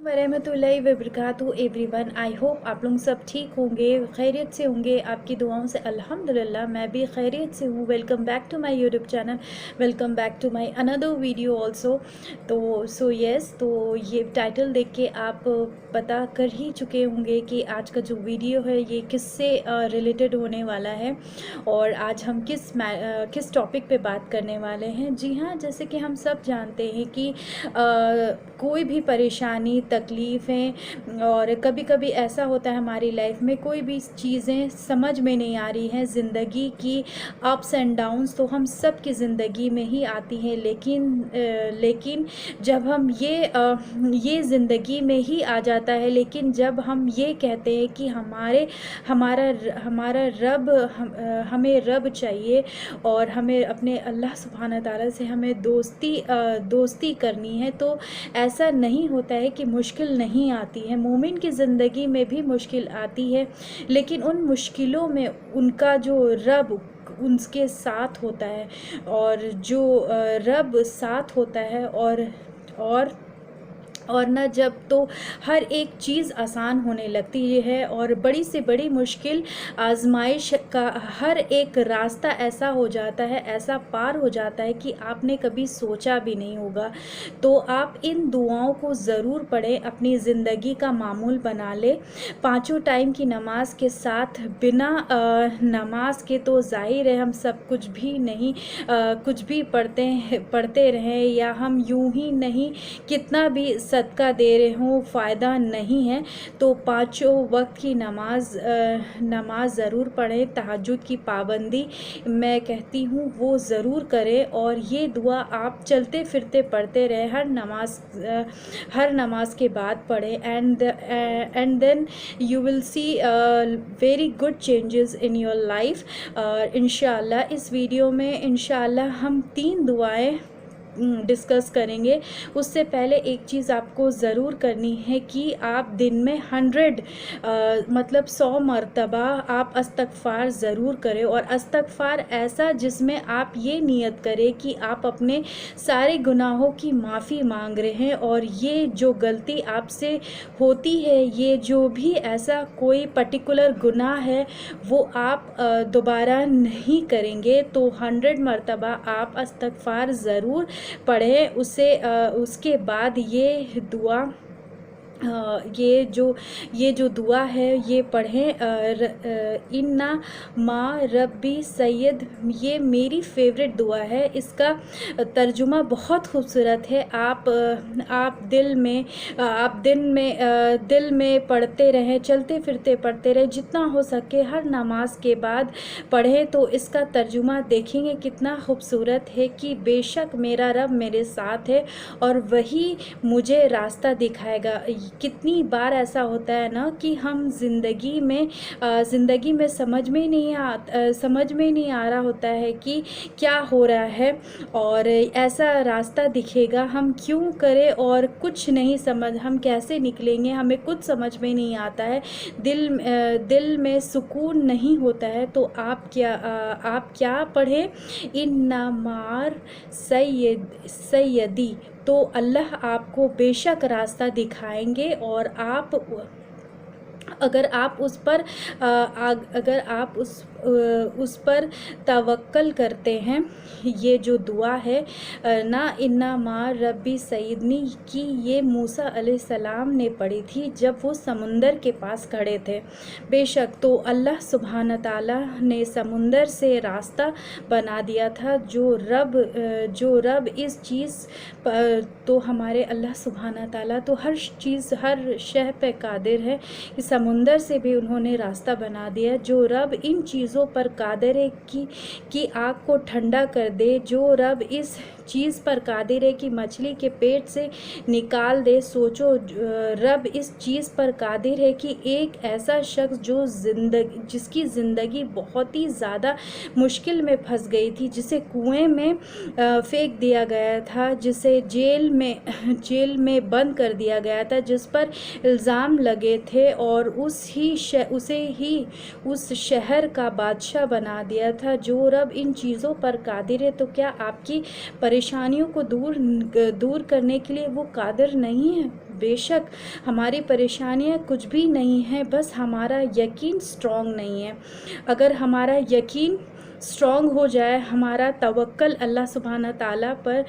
वरहमतुल्लाहि वबरकातुहू everyone. I hope आप लोग सब ठीक होंगे, खैरियत से होंगे। आपकी दुआओं से अल्हम्दुलिल्लाह मैं भी खैरियत से हूँ। Welcome back to my YouTube channel, welcome back to my another video also. तो ये टाइटल देख के आप पता कर ही चुके होंगे कि आज का जो वीडियो है ये किससे रिलेटेड होने वाला है और आज हम किस टॉपिक पे बात करने वाले हैं। जी हाँ, जैसे कि हम सब जानते हैं कि कोई भी परेशानी तकलीफ़ें और कभी कभी ऐसा होता है हमारी लाइफ में कोई भी चीज़ें समझ में नहीं आ रही हैं। ज़िंदगी की अप्स एंड डाउन्स तो हम सब की ज़िंदगी में ही आती हैं, लेकिन जब हम ये ज़िंदगी में ही आ जाता है। लेकिन जब हम ये कहते हैं कि हमारा रब हमें रब चाहिए और हमें अपने अल्लाह सुब्हानहू तआला से हमें दोस्ती करनी है, तो ऐसा नहीं होता है कि मुश्किल नहीं आती है। मोमिन की ज़िंदगी में भी मुश्किल आती है, लेकिन उन मुश्किलों में उनका जो रब उनके साथ होता है और जो रब साथ होता है और ना जब तो हर एक चीज़ आसान होने लगती है और बड़ी से बड़ी मुश्किल आजमाइश का हर एक रास्ता ऐसा हो जाता है, ऐसा पार हो जाता है कि आपने कभी सोचा भी नहीं होगा। तो आप इन दुआओं को ज़रूर पढ़ें, अपनी ज़िंदगी का मामूल बना ले। पाँचों टाइम की नमाज के साथ बिना नमाज के तो ज़ाहिर है हम सब कुछ भी नहीं कुछ भी पढ़ते रहें या हम यूं ही नहीं कितना भी सदका दे रहे हों, फ़ायदा नहीं है। तो पाँचों वक्त की नमाज ज़रूर पढ़ें। तहज्जुद की पाबंदी मैं कहती हूँ वो ज़रूर करें और ये दुआ आप चलते फिरते पढ़ते रहें, हर नमाज के बाद पढ़ें। And then you will see very good changes in your life. इंशाअल्लाह इस वीडियो में इंशाअल्लाह हम 3 दुआएं डिस्कस करेंगे। उससे पहले एक चीज़ आपको ज़रूर करनी है कि आप दिन में 100 100 मरतबा आप इस्तग़फ़ार ज़रूर करें और इस्तग़फ़ार ऐसा जिसमें आप ये नियत करें कि आप अपने सारे गुनाहों की माफ़ी मांग रहे हैं और ये जो गलती आपसे होती है, ये जो भी ऐसा कोई पर्टिकुलर गुनाह है वो आप दोबारा नहीं करेंगे। तो 100 मरतबा आप इस्तग़फ़ार ज़रूर पढ़ें। उसके बाद ये दुआ ये जो दुआ है ये पढ़ें। इन्ना मा रब्बी सैयद, ये मेरी फेवरेट दुआ है। इसका तर्जुमा बहुत खूबसूरत है। आप दिल में पढ़ते रहें, चलते फिरते पढ़ते रहें, जितना हो सके हर नमाज के बाद पढ़ें। तो इसका तर्जुमा देखेंगे कितना खूबसूरत है कि बेशक मेरा रब मेरे साथ है और वही मुझे रास्ता दिखाएगा। कितनी बार ऐसा होता है ना कि हम ज़िंदगी में समझ में नहीं आ रहा होता है कि क्या हो रहा है और ऐसा रास्ता दिखेगा, हम क्यों करें और कुछ नहीं हम कैसे निकलेंगे, हमें कुछ समझ में नहीं आता है, दिल में सुकून नहीं होता है। तो आप क्या पढ़ें, इन्ना मार सैयदी, तो अल्लाह आपको बेशक रास्ता दिखाएंगे और अगर आप उस पर तवक्कल करते हैं। ये जो दुआ है ना, इन्ना मा रब्बी सईदनी की, ये मूसा अलैहिस्सलाम ने पढ़ी थी जब वो समुंदर के पास खड़े थे। बेशक तो अल्लाह सुब्हान ताला ने समुंदर से रास्ता बना दिया था। जो रब इस चीज़ पर, तो हमारे अल्लाह सुब्हान ताला तो हर शय पे कादिर है। इस समुंदर से भी उन्होंने रास्ता बना दिया। जो रब इन चीज़ों पर कादिर है कि आग को ठंडा कर दे, जो रब इस चीज़ पर कादिर है कि मछली के पेट से निकाल दे। सोचो, रब इस चीज़ पर कादिर है कि एक ऐसा शख्स जिसकी ज़िंदगी बहुत ही ज़्यादा मुश्किल में फंस गई थी, जिसे कुएं में फेंक दिया गया था, जिसे जेल में बंद कर दिया गया था, जिस पर इल्ज़ाम लगे थे और उसे ही उस शहर का बादशाह बना दिया था। जो रब इन चीज़ों पर कादिर है, तो क्या आपकी परेशानियों को दूर करने के लिए वो कादिर नहीं है? बेशक हमारी परेशानियाँ कुछ भी नहीं हैं, बस हमारा यकीन स्ट्रॉन्ग नहीं है। अगर हमारा यकीन स्ट्रॉन्ग हो जाए, हमारा तवक्कल अल्लाह सुब्हाना ताला पर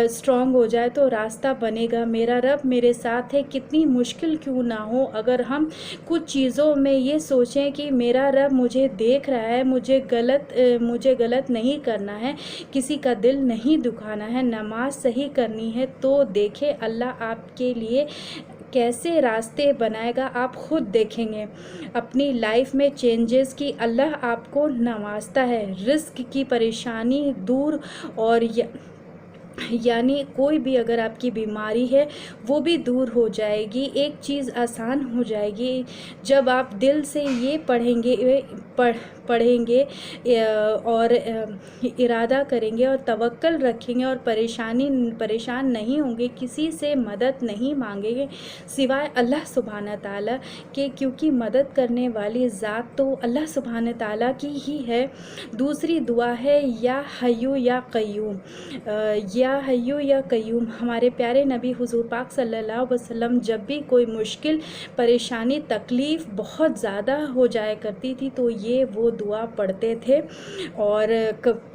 स्ट्रॉन्ग हो जाए तो रास्ता बनेगा। मेरा रब मेरे साथ है, कितनी मुश्किल क्यों ना हो। अगर हम कुछ चीज़ों में ये सोचें कि मेरा रब मुझे देख रहा है, मुझे गलत नहीं करना है, किसी का दिल नहीं दुखाना है, नमाज सही करनी है, तो देखें अल्लाह आपके लिए कैसे रास्ते बनाएगा, आप खुद देखेंगे। अपनी लाइफ में चेंजेस की अल्लाह आपको नवाजता है। रिस्क की परेशानी दूर और यानी कोई भी अगर आपकी बीमारी है वो भी दूर हो जाएगी, एक चीज़ आसान हो जाएगी जब आप दिल से ये पढ़ेंगे और इरादा करेंगे और तवक्कल रखेंगे और परेशान नहीं होंगे, किसी से मदद नहीं मांगेंगे सिवाय अल्लाह सुब्हाना ताला के, क्योंकि मदद करने वाली ज़ात तो अल्लाह सुब्हाना ताला की ही है। दूसरी दुआ है या हय्यू या क़य्यूम। या हय्यू या क़य्यूम, हमारे प्यारे नबी हुज़ूर पाक सल्लल्लाहु अलैहि वसल्लम जब भी कोई मुश्किल परेशानी तकलीफ़ बहुत ज़्यादा हो जाया करती थी तो ये वो दुआ पढ़ते थे और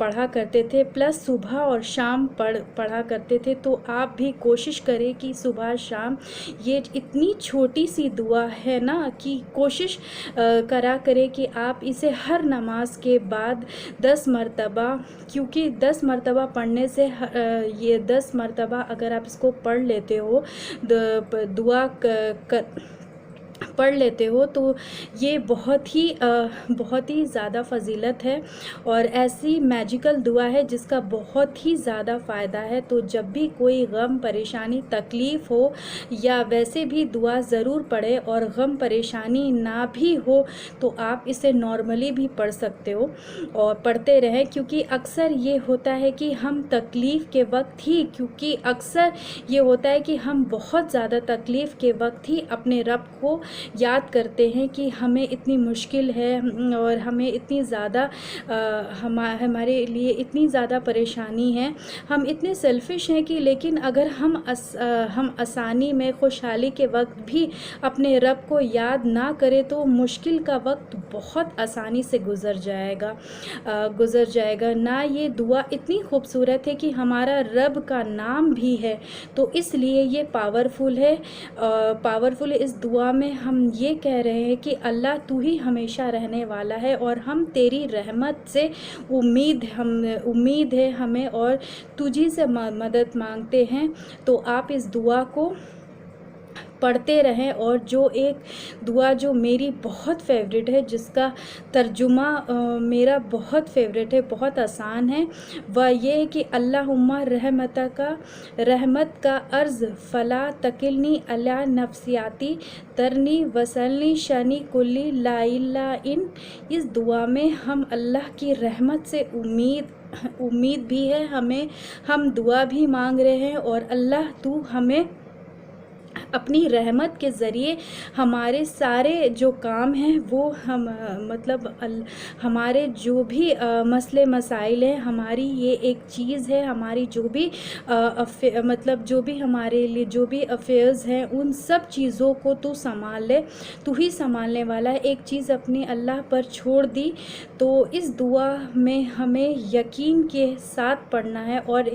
पढ़ा करते थे, प्लस सुबह और शाम पढ़ा करते थे। तो आप भी कोशिश करें कि सुबह शाम ये इतनी छोटी सी दुआ है ना कि कोशिश करा करें कि आप इसे हर नमाज के बाद 10 मरतबा, क्योंकि 10 मरतबा पढ़ने से ये 10 मरतबा अगर आप इसको पढ़ लेते हो, दुआ पढ़ लेते हो तो ये बहुत ही ज़्यादा फ़जीलत है और ऐसी मैजिकल दुआ है जिसका बहुत ही ज़्यादा फ़ायदा है। तो जब भी कोई गम परेशानी तकलीफ़ हो या वैसे भी दुआ ज़रूर पढ़े, और गम परेशानी ना भी हो तो आप इसे नॉर्मली भी पढ़ सकते हो और पढ़ते रहें, क्योंकि अक्सर ये होता है कि हम तकलीफ़ के वक्त ही, क्योंकि अक्सर ये होता है कि हम बहुत ज़्यादा तकलीफ़ के वक्त ही अपने रब को याद करते हैं कि हमें इतनी मुश्किल है और हमें इतनी ज़्यादा हमारे लिए इतनी ज़्यादा परेशानी है, हम इतने सेल्फ़िश हैं कि, लेकिन अगर हम आसानी में खुशहाली के वक्त भी अपने रब को याद ना करें तो मुश्किल का वक्त बहुत आसानी से गुज़र जाएगा ना। ये दुआ इतनी खूबसूरत है कि हमारा रब का नाम भी है, तो इसलिए ये पावरफुल है। इस दुआ में हम ये कह रहे हैं कि अल्लाह तू ही हमेशा रहने वाला है और हम तेरी रहमत से उम्मीद है हमें, और तुझी से मदद मांगते हैं। तो आप इस दुआ को पढ़ते रहें। और जो एक दुआ जो मेरी बहुत फेवरेट है, जिसका तर्जुमा मेरा बहुत फेवरेट है, बहुत आसान है, वह ये है कि अल्लाहुम्मा रहमत का अर्ज़ फ़ला तकिलनी अला नफ्सियाती तरनी वसलनी शनी कुल्ली लाइला इन। इस दुआ में हम अल्लाह की रहमत से उम्मीद भी है हमें, हम दुआ भी मांग रहे हैं, और अल्लाह तू हमें अपनी रहमत के ज़रिए हमारे सारे जो काम हैं वो हमारे जो भी मसले मसाइल हैं, हमारी ये एक चीज़ है, हमारी जो भी जो भी हमारे लिए जो भी अफेयर्स हैं उन सब चीज़ों को तू संभाल ले, तू ही संभालने वाला है। एक चीज़ अपनी अल्लाह पर छोड़ दी। तो इस दुआ में हमें यकीन के साथ पढ़ना है। और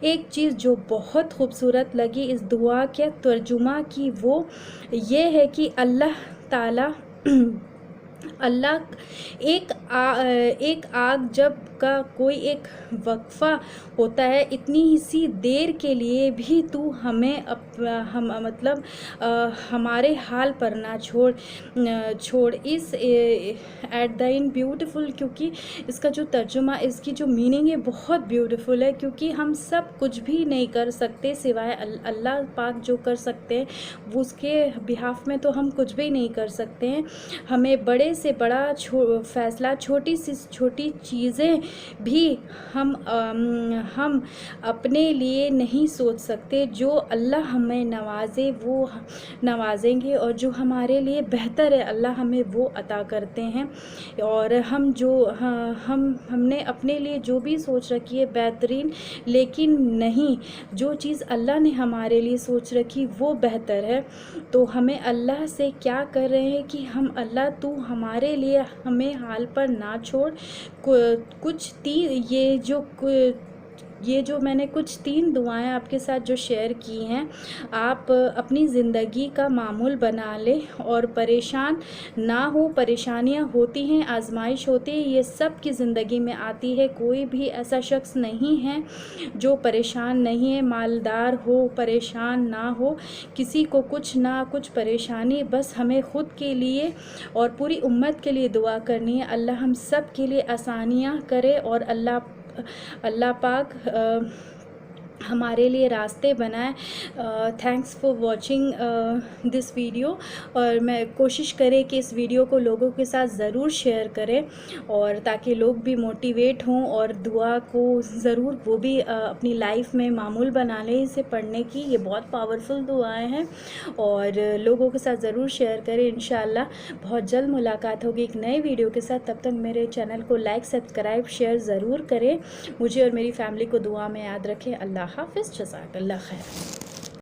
एक चीज़ जो बहुत खूबसूरत लगी इस दुआ के तर्जुमा की, वो ये है कि अल्लाह ताला एक आग जब का कोई एक वक्फ़ा होता है, इतनी सी देर के लिए भी तू हमें हमारे हाल पर ना छोड़ इस एट द इन ब्यूटीफुल, क्योंकि इसका जो तर्जुमा, इसकी जो मीनिंग है बहुत ब्यूटीफुल है, क्योंकि हम सब कुछ भी नहीं कर सकते सिवाय अल्लाह पाक जो कर सकते हैं, वो उसके बिहाफ में तो हम कुछ भी नहीं कर सकते हैं। हमें बड़े से बड़ा फ़ैसला छोटी सी छोटी चीज़ें भी हम अपने लिए नहीं सोच सकते। जो अल्लाह हमें नवाजे वो नवाजेंगे, और जो हमारे लिए बेहतर है अल्लाह हमें वो अता करते हैं। और हमने अपने लिए जो भी सोच रखी है बेहतरीन, लेकिन नहीं, जो चीज़ अल्लाह ने हमारे लिए सोच रखी वो बेहतर है। तो हमें अल्लाह से क्या कर रहे हैं कि हम अल्लाह तू हमारे लिए हमें हाल पर ना छोड़। कुछ ये जो मैंने कुछ 3 दुआएं आपके साथ जो शेयर की हैं, आप अपनी ज़िंदगी का मामूल बना लें और परेशान ना हो। परेशानियां होती हैं, आजमाइश होती है, ये सब की ज़िंदगी में आती है। कोई भी ऐसा शख्स नहीं है जो परेशान नहीं है, मालदार हो परेशान ना हो, किसी को कुछ ना कुछ परेशानी। बस हमें ख़ुद के लिए और पूरी उम्मत के लिए दुआ करनी है। अल्लाह हम सब के लिए आसानियाँ करे और अल्लाह पाक हमारे लिए रास्ते बनाए। Thanks for watching this video. और मैं कोशिश करें कि इस वीडियो को लोगों के साथ ज़रूर शेयर करें, और ताकि लोग भी मोटिवेट हों और दुआ को ज़रूर वो भी अपनी लाइफ में मामूल बना लें इसे पढ़ने की। ये बहुत पावरफुल दुआएं हैं और लोगों के साथ ज़रूर शेयर करें। इंशाअल्लाह बहुत जल्द मुलाकात होगी एक नए वीडियो के साथ। तब तक मेरे चैनल को लाइक, सब्सक्राइब, शेयर ज़रूर करें। मुझे और मेरी फैमिली को दुआ में याद रखें। अल्लाह हाफ़िज़, जज़ाकल्लाह खैर।